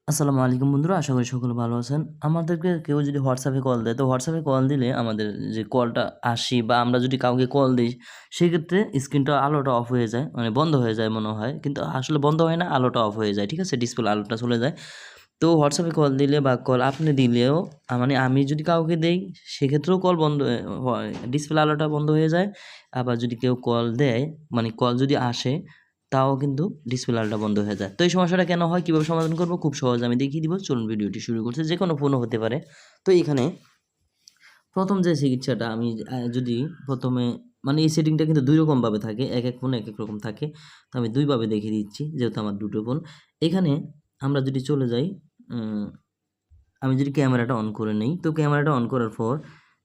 আসসালামু আলাইকুম বন্ধুরা, আশা করি সকলে ভালো আছেন। আমাদেরকে কেউ যদি হোয়াটসঅ্যাপে কল দেয়, তো হোয়াটসঅ্যাপে কল দিলে আমাদের যে কলটা আসি বা আমরা যদি কাউকে কল দিই, সেক্ষেত্রে স্ক্রিনটা আলোটা অফ হয়ে যায়, মানে বন্ধ হয়ে যায় মনে হয়। কিন্তু আসলে বন্ধ হয় না, আলোটা অফ হয়ে যায়। ঠিক আছে? ডিসপ্লে আলোটা চলে যায়। তো হোয়াটসঅ্যাপে কল দিলে বা কল আপনি দিলেও মানে আমি যদি কাউকে দেই, সেক্ষেত্রেও কল বন্ধ হয়, ডিসপ্লে আলোটা বন্ধ হয়ে যায়। আবার যদি কেউ কল দেয়, মানে কল যদি আসে, তাও কিন্তু ডিসপ্লে আলোটা বন্ধ হয়ে যায়। তো এই সমস্যাটা কেন হয়, কীভাবে সমাধান করব? খুব সহজে আমি দেখিয়ে দিব। চলুন ভিডিওটি শুরু করছি। যেকোনো ফোনও হতে পারে। তো এইখানে ১ম যে চিকিৎসাটা আমি যদি ১ম এ মানে এই সেটিংটা কিন্তু ২ রকমভাবে থাকে। একেক ফোনে একেক রকম থাকে। তো আমি ২ ভাবে দেখিয়ে দিচ্ছি, যেহেতু আমার ২ টো ফোন। এখানে আমরা যদি চলে যাই, উম আমি যদি ক্যামেরাটা অন করে নেই, তো ক্যামেরাটা অন করার পর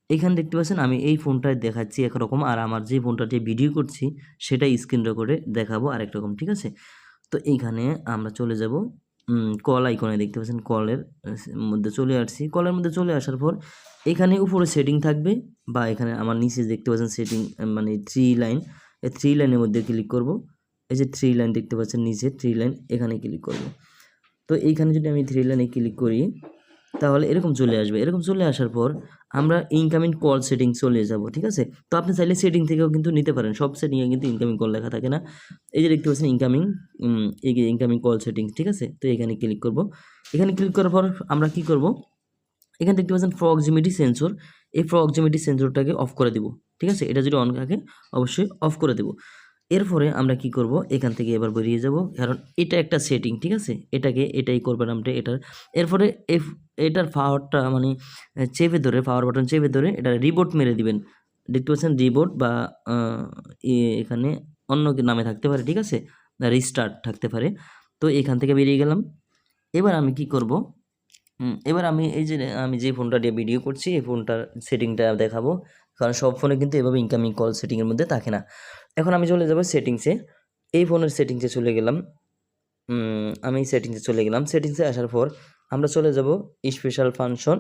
এখানে দেখতে পাচ্ছেন আমি এই ফোনটায় দেখাচ্ছি একরকম, আর আমার যে ফোনটা দিয়ে ভিডিও করছি সেটাই স্ক্রিন রেকর্ডে দেখাবো আরেক রকম। ঠিক আছে? তো এইখানে আমরা চলে যাব, কল আইকনে দেখতে পাচ্ছেন, কলের মধ্যে চলে আসছি। কলের মধ্যে চলে আসার পর এখানে উপরে সেটিং থাকবে, বা এখানে আমার নিচে দেখতে পাচ্ছেন সেটিং, মানে 3 লাইন। এই 3 লাইনের মধ্যে ক্লিক করব। এই যে 3 লাইন দেখতে পাচ্ছেন নিচে 3 লাইন, এখানে ক্লিক করব। তো এইখানে যদি আমি 3 লাইনে ক্লিক করি, তাহলে এরকম চলে আসবে। এরকম চলে আসার পর আমরা ইনকামিং কল সেটিং চলে যাব। ঠিক আছে? তো আপনি চাইলে সেটিং থেকেও কিন্তু নিতে পারেন। সব সেটিংয়ে কিন্তু ইনকামিং কল লেখা থাকে না। এই যে দেখতে পাচ্ছেন ইনকামিং, এই যে ইনকামিং কল সেটিংস। ঠিক আছে? তো এখানে ক্লিক করব। এখানে ক্লিক করার পর আমরা কি করব? এখানে দেখতে পাচ্ছেন প্রক্সিমিটি সেন্সর। এই প্রক্সিমিটি সেন্সরটাকে অফ করে দিব। ঠিক আছে? এটা যদি অন থাকে, অবশ্যই অফ করে দেব। এরপরে আমরা কি করব? এখান থেকে এবার বেরিয়ে যাব। কারণ এটা একটা সেটিং। ঠিক আছে? এটাই করবেন আপনি এটার। এরপরে এটার পাওয়ারটা মানে চেপে ধরে, পাওয়ার বাটন চেপে ধরে এটা রিবোট মেরে দিবেন। দেখতে পাচ্ছেন রিবোট, বা আ এখানে অন্য নামে থাকতে পারে। ঠিক আছে? রিস্টার্ট থাকতে পারে। তো এখান থেকে বেরিয়ে গেলাম। এবার আমি কি করব? এবার আমি এই যে আমি যে ফোনটা দিয়ে ভিডিও করছি, এই ফোনটার সেটিংটা দেখাবো। কারণ সব ফোনে কিন্তু এভাবে ইনকামিং কল সেটিংয়ের মধ্যে থাকে না। এখন আমি চলে যাব সেটিংসে। এই ফোনের সেটিংসে চলে গেলাম। আমি সেটিংসে চলে গেলাম। সেটিংসে আসার পর আমরা চলে যাব স্পেশাল ফাংশন,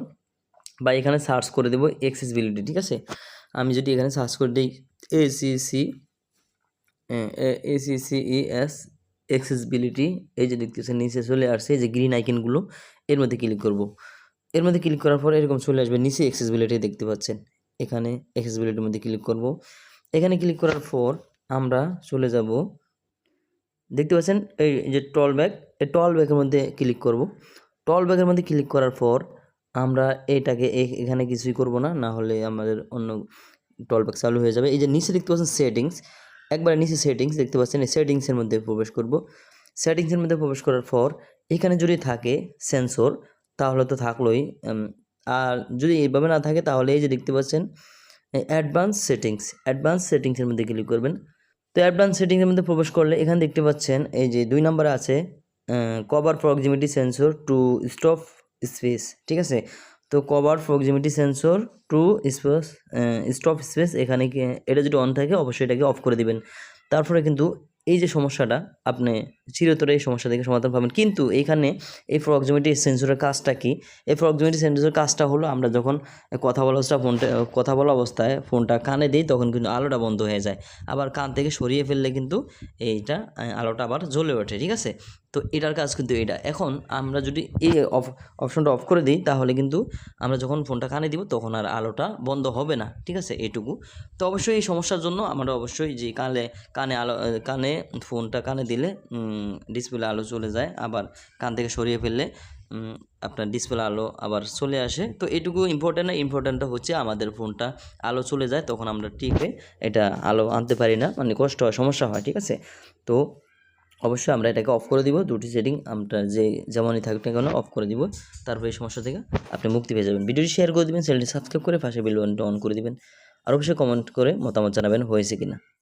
বা এখানে সার্চ করে দেব অ্যাক্সেসিবিলিটি। ঠিক আছে? আমি যদি এখানে সার্চ করে দেই এসিসি ACCES অ্যাক্সেসিবিলিটি, এই যে দেখতেছেন নিচে চলে আসছে, এই যে গ্রিন আইকনগুলো, এর মধ্যে ক্লিক করব। এর মধ্যে ক্লিক করার পরে এরকম চলে আসবে, নিচে অ্যাক্সেসিবিলিটি দেখতে পাচ্ছেন। এখানে অ্যাক্সেসিবিলিটির মধ্যে ক্লিক করব। এখানে ক্লিক করার পর আমরা চলে যাব, দেখতে পাচ্ছেন এই যে টল ব্যাক, এই টল ব্যাকের মধ্যে ক্লিক করব। টল ব্যাকের মধ্যে ক্লিক করার পর আমরা এটাকে এখানে কিছুই করব না, না হলে আমাদের অন্য টল ব্যাক চালু হয়ে যাবে। এই যে নিচে দেখতে পাচ্ছেন সেটিংস, একবারে নিচে সেটিংস দেখতে পাচ্ছেন, এই সেটিংসের মধ্যে প্রবেশ করব। সেটিংসের মধ্যে প্রবেশ করার পর এখানে যদি থাকে সেন্সর, তাহলে তো থাকলোই। আর যদি এইভাবে না থাকে, তাহলে এই যে দেখতে পাচ্ছেন অ্যাডভান্স সেটিংসের মধ্যে ক্লিক করবেন। তো অ্যাডভান্স সেটিংয়ের মধ্যে প্রবেশ করলে এখানে দেখতে পাচ্ছেন এই যে 2 নম্বরে আছে cover proximity sensor to stop space. ঠিক আছে? তো cover proximity sensor to stop space, এখানে কি এটা যদি অন থাকে, অবশ্যই এটাকে অফ করে দিবেন। তারপরে কিন্তু এই যে সমস্যাটা, আপনি চিরতরে এই সমস্যা থেকে সমাধান পাবেন। কিন্তু এইখানে এই প্রক্সিমিটি সেন্সরের কাজটা কি? এই প্রক্সিমিটি সেন্সরের কাজটা হলো, আমরা যখন কথা বলা অবস্থায় ফোনটা কানে দিই, তখন কিন্তু আলোটা বন্ধ হয়ে যায়। আবার কান থেকে সরিয়ে ফেললে কিন্তু এইটা আলোটা আবার জ্বলে ওঠে। ঠিক আছে? তো এটার কাজ কিন্তু এটা। এখন আমরা যদি এই অপশনটা অফ করে দিই, তাহলে কিন্তু আমরা যখন ফোনটা কানে দিব, তখন আর আলোটা বন্ধ হবে না। ঠিক আছে? এইটুকু। তো অবশ্যই এই সমস্যার জন্য আমরা অবশ্যই যে কানে ফোনটা কানে দিলে ডিসপ্লে আলো চলে যায়, আবার কান থেকে সরিয়ে ফেললে আপনার ডিসপ্লে আলো আবার চলে আসে। তো এটুকু ইম্পর্টেন্ট না, ইম্পর্টেন্টটা হচ্ছে আমাদের ফোনটা আলো চলে যায়, তখন আমরা টিপে এটা আলো আনতে পারি না, মানে কষ্ট হয়, সমস্যা হয়। ঠিক আছে? তো অবশ্যই আমরা এটাকে অফ করে দিব। 2টি সেটিং আমরা যেমনই থাকুক না কেন অফ করে দিব। তারপর এই সমস্যা থেকে আপনি মুক্তি পেয়ে যাবেন। ভিডিওটি শেয়ার করে দিবেন, চ্যানেলটি সাবস্ক্রাইব করে পাশে বেল বাটনটা অন করে দিবেন। আর অবশ্যই কমেন্ট করে মতামত জানাবেন হয়েছে কিনা।